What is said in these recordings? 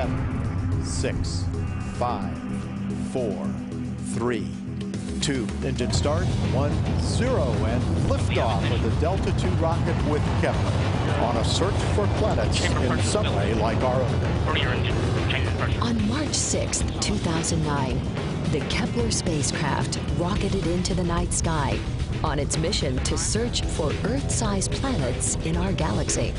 7, 6, 5, 4, 3, 2. Engine start. 1, 0, and liftoff of the Delta II rocket with Kepler on a search for planets in some way like our own. On March 6, 2009, the Kepler spacecraft rocketed into the night sky on its mission to search for Earth-sized planets in our galaxy.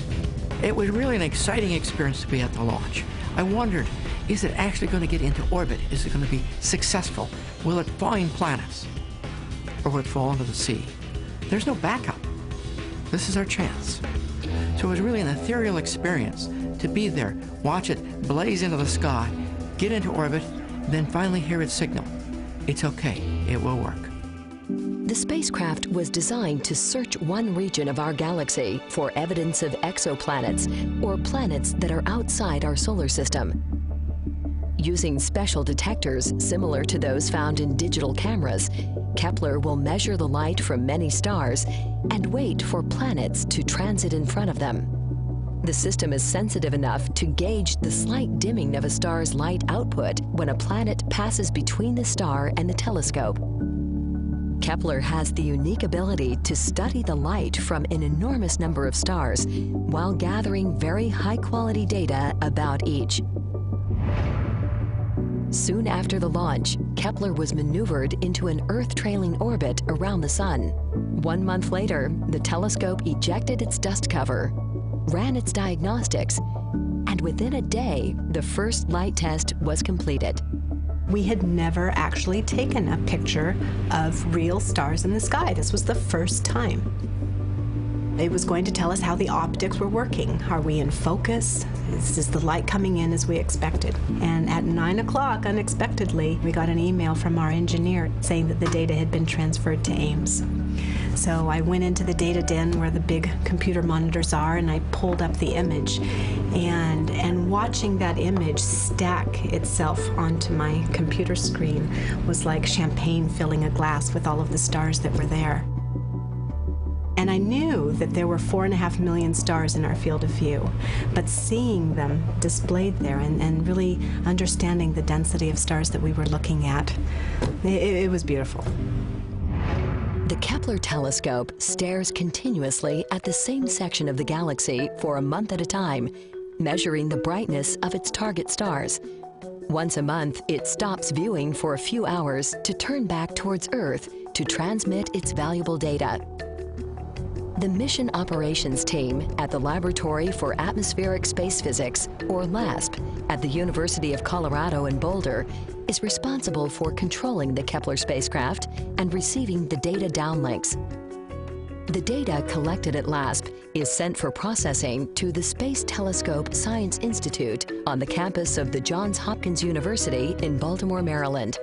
It was really an exciting experience to be at the launch. I wondered, is it actually going to get into orbit? Is it going to be successful? Will it find planets? Or will it fall into the sea? There's no backup. This is our chance. So it was really an ethereal experience to be there, watch it blaze into the sky, get into orbit, then finally hear its signal. It's okay, it will work. The spacecraft was designed to search one region of our galaxy for evidence of exoplanets, or planets that are outside our solar system. Using special detectors similar to those found in digital cameras, Kepler will measure the light from many stars and wait for planets to transit in front of them. The system is sensitive enough to gauge the slight dimming of a star's light output when a planet passes between the star and the telescope. Kepler has the unique ability to study the light from an enormous number of stars while gathering very high-quality data about each. Soon after the launch, Kepler was maneuvered into an Earth-trailing orbit around the Sun. 1 month later, the telescope ejected its dust cover, ran its diagnostics, and within a day, the first light test was completed. We had never actually taken a picture of real stars in the sky. This was the first time. It was going to tell us how the optics were working. Are we in focus? Is the light coming in as we expected? And at 9 o'clock, unexpectedly, we got an email from our engineer saying that the data had been transferred to Ames. So I went into the data den where the big computer monitors are, and I pulled up the image. And watching that image stack itself onto my computer screen was like champagne filling a glass with all of the stars that were there. And I knew that there were 4.5 million stars in our field of view, but seeing them displayed there and really understanding the density of stars that we were looking at, it was beautiful. The Kepler telescope stares continuously at the same section of the galaxy for a month at a time, measuring the brightness of its target stars. Once a month, it stops viewing for a few hours to turn back towards Earth to transmit its valuable data. The Mission Operations Team at the Laboratory for Atmospheric Space Physics, or LASP, at the University of Colorado in Boulder, is responsible for controlling the Kepler spacecraft and receiving the data downlinks. The data collected at LASP is sent for processing to the Space Telescope Science Institute on the campus of the Johns Hopkins University in Baltimore, Maryland.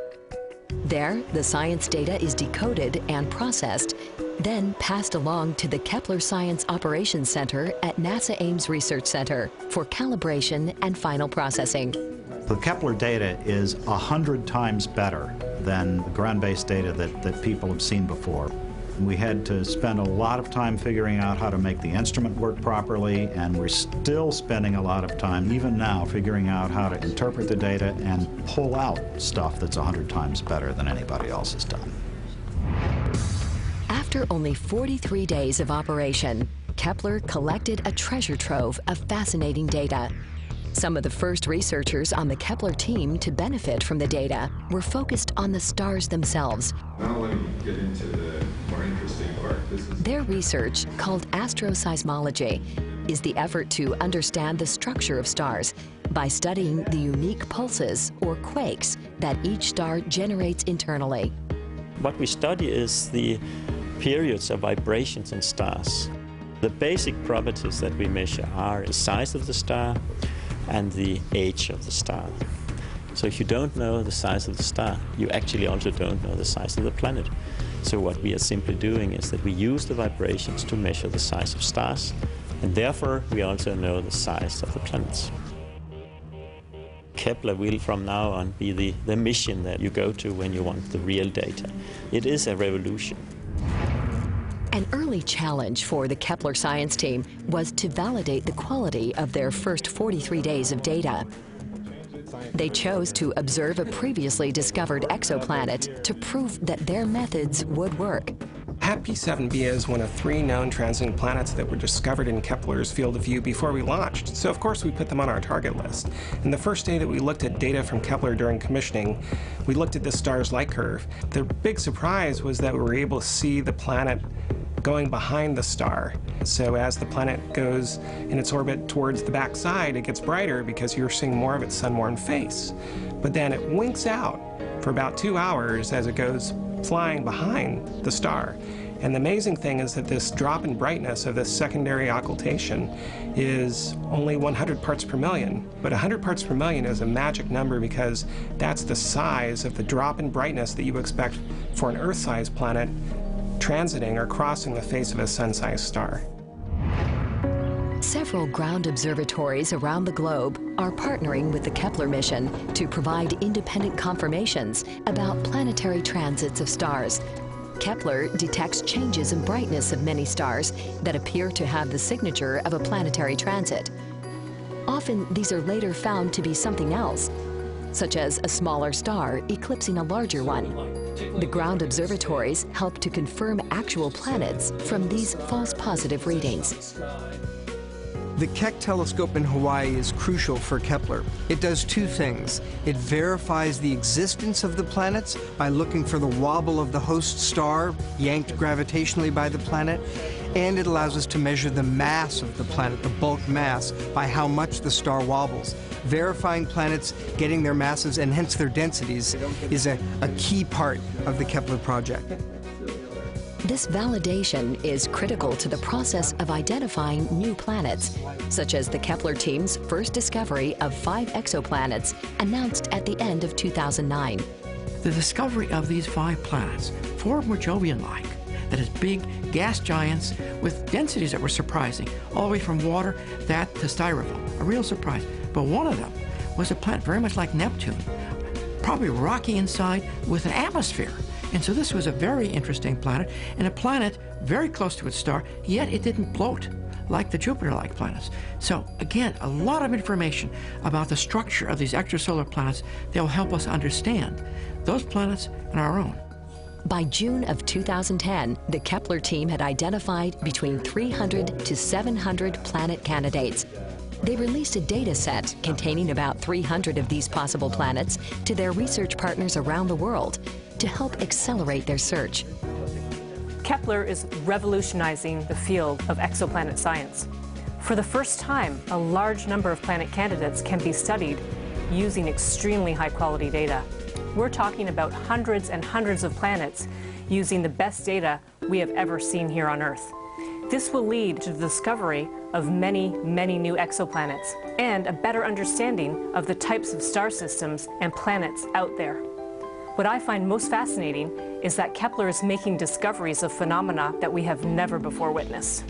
There, the science data is decoded and processed, then passed along to the Kepler Science Operations Center at NASA Ames Research Center for calibration and final processing. The Kepler data is 100 times better than the ground-based data that people have seen before. We had to spend a lot of time figuring out how to make the instrument work properly, and we're still spending a lot of time, even now, figuring out how to interpret the data and pull out stuff that's 100 times better than anybody else has done. After only 43 days of operation, Kepler collected a treasure trove of fascinating data. Some of the first researchers on the Kepler team to benefit from the data were focused on the stars themselves. Now let me get into the more interesting part. Their research, called asteroseismology, is the effort to understand the structure of stars by studying the unique pulses, or quakes, that each star generates internally. What we study is the periods of vibrations in stars. The basic properties that we measure are the size of the star and the age of the star. So if you don't know the size of the star, you actually also don't know the size of the planet. So what we are simply doing is that we use the vibrations to measure the size of stars, and therefore we also know the size of the planets. Kepler will from now on be the mission that you go to when you want the real data. It is a revolution. An early challenge for the Kepler science team was to validate the quality of their first 43 days of data. They chose to observe a previously discovered exoplanet to prove that their methods would work. P7b is one of 3 known transiting planets that were discovered in Kepler's field of view before we launched, so of course we put them on our target list. And the first day that we looked at data from Kepler during commissioning, we looked at this star's light curve. The big surprise was that we were able to see the planet going behind the star. So as the planet goes in its orbit towards the backside, it gets brighter because you're seeing more of its sun-warmed face. But then it winks out for about 2 hours as it goes flying behind the star. And the amazing thing is that this drop in brightness of this secondary occultation is only 100 parts per million. But 100 parts per million is a magic number because that's the size of the drop in brightness that you expect for an Earth-sized planet transiting or crossing the face of a sun-sized star. Several ground observatories around the globe are partnering with the Kepler mission to provide independent confirmations about planetary transits of stars. Kepler detects changes in brightness of many stars that appear to have the signature of a planetary transit. Often these are later found to be something else, such as a smaller star eclipsing a larger one. The ground observatories help to confirm actual planets from these false positive readings. The Keck telescope in Hawaii is crucial for Kepler. It does 2 things. It verifies the existence of the planets by looking for the wobble of the host star, yanked gravitationally by the planet, and it allows us to measure the mass of the planet, the bulk mass, by how much the star wobbles. Verifying planets, getting their masses, and hence their densities, is a key part of the Kepler project. This validation is critical to the process of identifying new planets, such as the Kepler team's first discovery of 5 exoplanets announced at the end of 2009. The discovery of these 5 planets, 4 were Jovian-like, that is big gas giants with densities that were surprising, all the way from water, that to styrofoam, a real surprise. But one of them was a planet very much like Neptune, probably rocky inside with an atmosphere. And so this was a very interesting planet, and a planet very close to its star, yet it didn't bloat like the Jupiter-like planets. So again, a lot of information about the structure of these extrasolar planets that will help us understand those planets and our own. By June of 2010, the Kepler team had identified between 300 to 700 planet candidates. They released a data set containing about 300 of these possible planets to their research partners around the world to help accelerate their search. Kepler is revolutionizing the field of exoplanet science. For the first time, a large number of planet candidates can be studied using extremely high-quality data. We're talking about hundreds and hundreds of planets using the best data we have ever seen here on Earth. This will lead to the discovery of many, many new exoplanets and a better understanding of the types of star systems and planets out there. What I find most fascinating is that Kepler is making discoveries of phenomena that we have never before witnessed.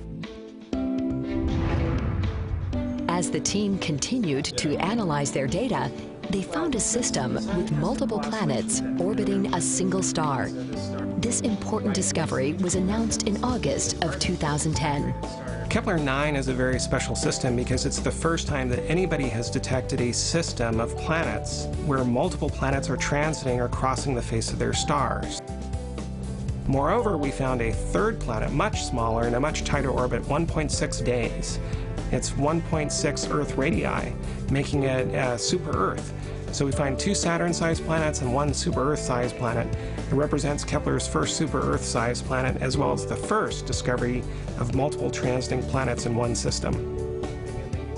As the team continued to analyze their data, they found a system with multiple planets orbiting a single star. This important discovery was announced in August of 2010. Kepler 9 is a very special system because it's the first time that anybody has detected a system of planets where multiple planets are transiting or crossing the face of their stars. Moreover, we found a 3rd planet, much smaller, in a much tighter orbit, 1.6 days. It's 1.6 Earth radii, making it a super-Earth. So we find 2 Saturn-sized planets and 1 super-Earth-sized planet. It represents Kepler's first super-Earth-sized planet, as well as the first discovery of multiple transiting planets in one system.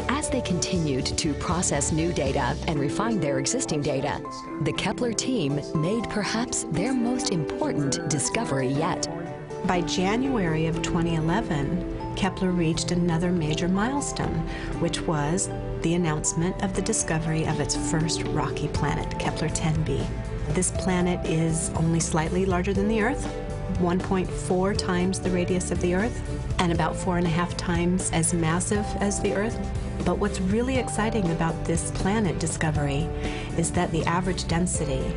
As they continued to process new data and refine their existing data, the Kepler team made perhaps their most important discovery yet. By January of 2011, Kepler reached another major milestone, which was the announcement of the discovery of its first rocky planet, Kepler 10b. This planet is only slightly larger than the Earth, 1.4 times the radius of the Earth, and about 4.5 times as massive as the Earth. But what's really exciting about this planet discovery is that the average density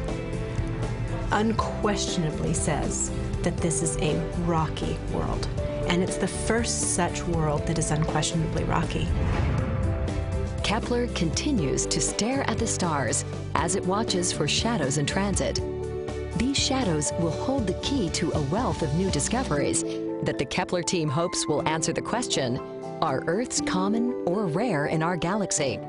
unquestionably says that this is a rocky world. And it's the first such world that is unquestionably rocky. Kepler continues to stare at the stars as it watches for shadows in transit. These shadows will hold the key to a wealth of new discoveries that the Kepler team hopes will answer the question, are Earths common or rare in our galaxy?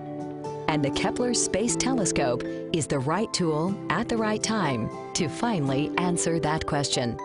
And the Kepler Space Telescope is the right tool at the right time to finally answer that question.